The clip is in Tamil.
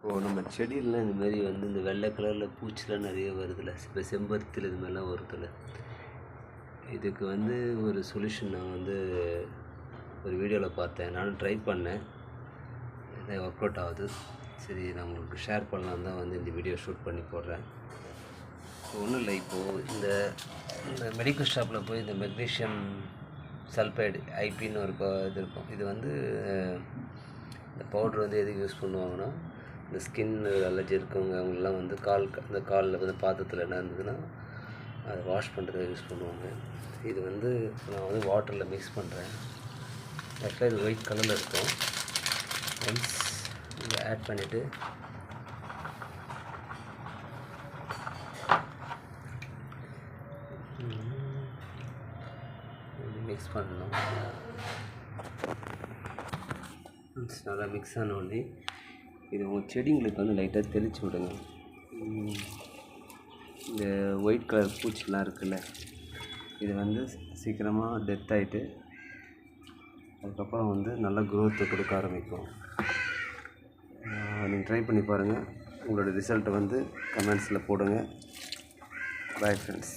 இப்போது நம்ம செடியிலலாம் இந்த மாதிரி வந்து இந்த வெள்ளை கலரில் பூச்சிலாம் நிறைய வருதில்ல, இப்போ செம்பருத்தியில் இது மாதிரிலாம் வருதில்ல. இதுக்கு வந்து ஒரு சொல்யூஷன் நான் வந்து ஒரு வீடியோவில் பார்த்தேன், நானும் ட்ரை பண்ணேன், இது ஒர்க் அவுட் ஆகுது. சரி, நான் உங்களுக்கு ஷேர் பண்ணலாம் தான் வந்து இந்த வீடியோ ஷூட் பண்ணி போடுறேன். ஒன்றும் இல்லை, இப்போது இந்த மெடிக்கல் ஷாப்பில் போய் இந்த மெக்னீஷியம் சல்ஃபைடு ஐபின்னு ஒரு இது இருக்கும். இது வந்து இந்த பவுட்ரு வந்து எதுக்கு யூஸ் பண்ணுவாங்கன்னா, இந்த ஸ்கின் அலர்ஜி இருக்கவங்க அவங்களெலாம் வந்து இந்த காலில் வந்து பாத்திரத்தில் என்ன இருந்ததுன்னா அதை வாஷ் பண்ணுறதுக்கு யூஸ் பண்ணுவாங்க. இது வந்து நான் வந்து வாட்டரில் மிக்ஸ் பண்ணுறேன். ஆக்சுவலாக இது ஒயிட் கலரில் இருக்கும். ஒன்ஸ் இதை ஆட் பண்ணிவிட்டு மிக்ஸ் பண்ணணும். நல்லா மிக்ஸ் ஆன உடனே இது உங்கள் செடிங்களுக்கு வந்து லைட்டாக தெளித்து விடுங்க. இந்த ஒயிட் கலர் பூச்சிலாம் இருக்குல்ல, இது வந்து சீக்கிரமாக டெத் ஆகிட்டு அதுக்கப்புறம் வந்து நல்லா க்ரோத்து கொடுக்க ஆரம்பிக்கும். நீங்கள் ட்ரை பண்ணி பாருங்கள். உங்களோட ரிசல்ட்டை வந்து கமெண்ட்ஸில் போடுங்க. Bye friends.